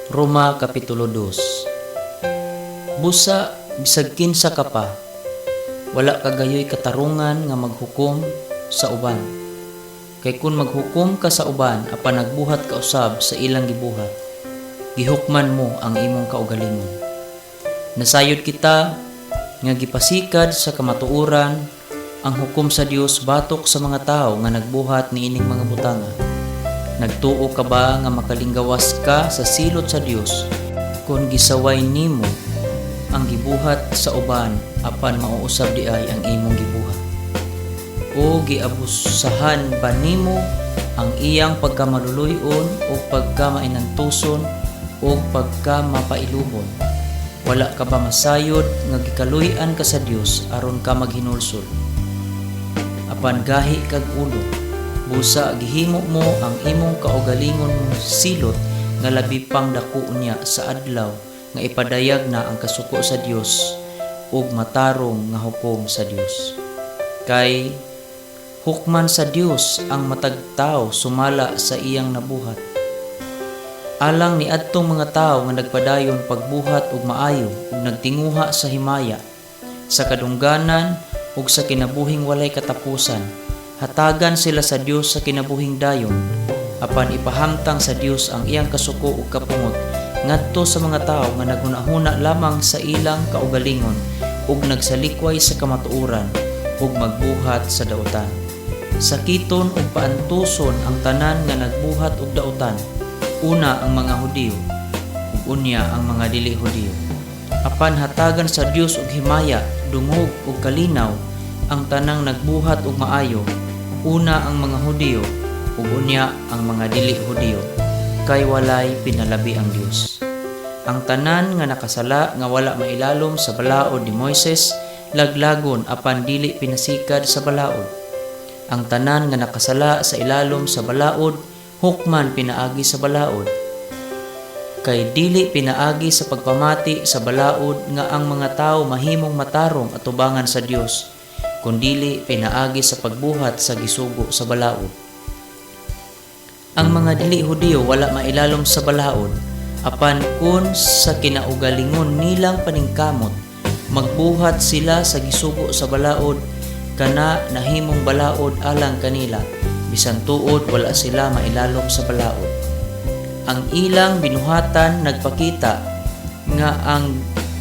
Roma Kapitulo 2. Busa, bisag kinsa ka pa, wala kagayoy katarungan nga maghukom sa uban. Kay kun maghukom ka sa uban, apan nagbuhat ka usab sa ilang gibuhat, gihukman mo ang imong kaugalingon. Nasayod kita nga gipasikad sa kamatuoran ang hukom sa Dios batok sa mga tao nga nagbuhat niining mga butanga. Nagtuo ka ba nga makalinggawas ka sa silot sa Dios kung gisaway nimo ang gibuhat sa uban apan mauusab di ay ang imong gibuhat? O giabusahan ba nimo ang iyang pagkamaluluyon o pagkamainantuson o pagkamapailubon? Wala ka ba masayod nga gikaluy-an ka sa Dios aron ka maghinulsol? Apan gahi kag ulo, busa gihimo mo ang imong kaugalingon silot nga labi pang dako niya sa adlaw nga ipadayag na ang kasuko sa Dios ug matarong nga hukom sa Dios. Kay hukman sa Dios ang matag tawo sumala sa iyang nabuhat. Alang ni adtong mga tawo nga nagpadayon pagbuhat ug maayo ug nagtinguha sa himaya, sa kadungganan ug sa kinabuhing walay katapusan. Hatagan sila sa Dios sa kinabuhing dayon, apan ipahamtang sa Dios ang iyang kasuko ug kapungot ngadto sa mga tawo nga naghunahuna lamang sa ilang kaugalingon ug nagsalikway sa kamatuoran ug magbuhat sa dautan. Sakiton ug paantuson ang tanan nga nagbuhat og dautan, una ang mga Hudiyo ug unya ang mga dili Hudiyo. Apan hatagan sa Dios og himaya, dungog ug kalinaw ang tanang nagbuhat og maayo, una ang mga Hudiyo ug unya ang mga dili Hudiyo, kay walay pinalabi ang Dios. Ang tanan nga nakasala nga wala mailalom sa balaod ni Moises laglagon apan dili pinasikad sa balaod. Ang tanan nga nakasala sa ilalom sa balaod hukman pinaagi sa balaod, kay dili pinaagi sa pagpamati sa balaod nga ang mga tawo mahimong matarong atubangan sa Dios, kundili pinaagi sa pagbuhat sa gisugo sa balaod. Ang mga dili Hudiyo wala mailalom sa balaod, apan kun sa kinaugalingon nilang paningkamot magbuhat sila sa gisugo sa balaod, kana nahimong balaod alang kanila, bisan tuod wala sila mailalom sa balaod. Ang ilang binuhatan nagpakita nga ang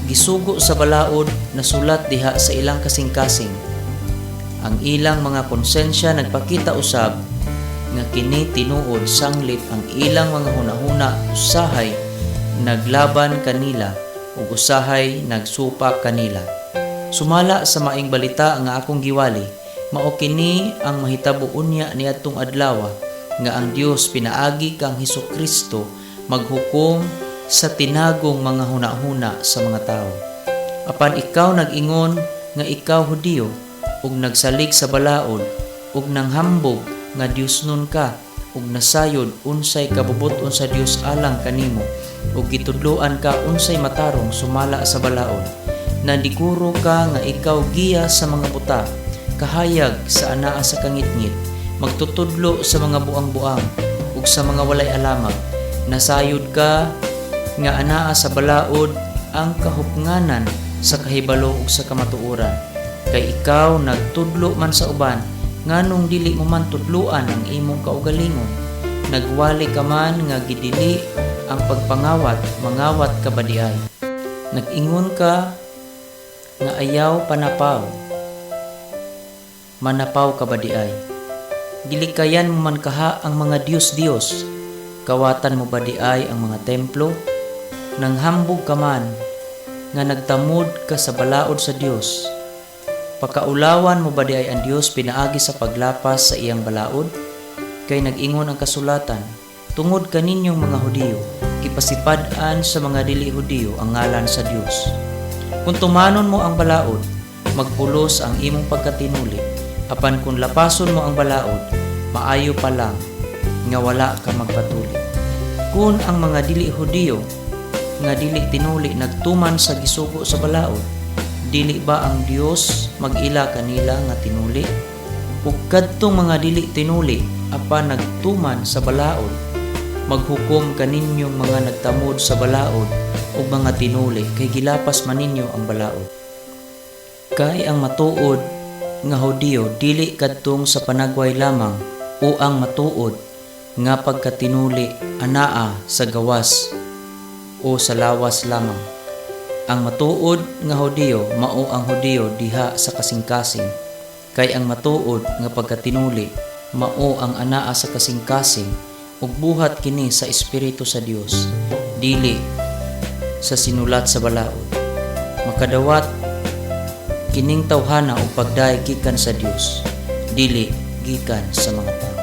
gisugo sa balaod nasulat diha sa ilang kasing-kasing. Ang ilang mga konsensya nagpakita usab nga kini tinuod sanglit ang ilang mga hunahuna usahay naglaban kanila ug usahay nagsupak kanila. Sumala sa maing balita nga akong giwali, mao kini ang mahitabo unya niadtong adlaw nga ang Dios pinaagi kang Hesukristo maghukom sa tinagong mga hunahuna sa mga tao. Apan ikaw nag-ingon nga ikaw Hudiyo ug nagsalig sa balaod ug nanghambog nga Diosnon ka ug nasayod unsay kabubuton sa Dios alang kanimo ug gitudloan ka unsay matarong sumala sa balaod. Nandikuro ka nga ikaw giya sa mga buta, kahayag sa anaa sa kangitngit, magtutudlo sa mga buang-buang ug sa mga walay alamag. Nasayod ka nga anaa sa balaod ang kahupnganan sa kahibalo ug sa kamatuoran. Kay ikaw nagtudlo man sa uban, nganong dili mo man tudloan ang imong kaugalingon. Nagwali ka man nga gidili ang pagpangawat, mangawat ka ba di ay? Nag-ingon ka nga ayaw panapaw, manapaw ka ba di ay? Gilikayan mo man kaha ang mga Diyos-Diyos, kawatan mo ba di ay ang mga templo? Nanghambog ka man nga nagtamod ka sa balaod sa Dios, pakaulawan mo ba di ay ang Dios pinaagi sa paglapas sa iyang balaod? Kay nag-ingon ang kasulatan, tungod kaninyong mga Hudiyo, ipasipad-an sa mga dili Hudiyo ang ngalan sa Dios. Kung tumanon mo ang balaod, magpulos ang imong pagkatinuli, apan kung lapason mo ang balaod, maayo pa lang nga wala ka magpatuli. Kung ang mga dili Hudiyo nga dili tinuli nagtuman sa gisugo sa balaod, dili ba ang Dios mag-ila kanila nga tinuli? Ug kadtong mga dili tinuli apan nagtuman sa balaod, maghukom kaninyong mga nagtamod sa balaod o mga tinuli, kay gilapas man ninyo ang balaod. Kay ang matuod nga Hudiyo dili kadtong sa panagway lamang, o ang matuod nga pagkatinuli anaa sa gawas o sa lawas lamang. Ang matuod nga Hudiyo mao ang Hudiyo diha sa kasing-kasing, kay ang matuod nga pagkatinuli mao ang anaa sa kasing-kasing, ug buhat kini sa Espiritu sa Dios, dili sa sinulat sa balaod. Makadawat kining tawhana og pagdaay gikan sa Dios, dili gikan sa mga tao.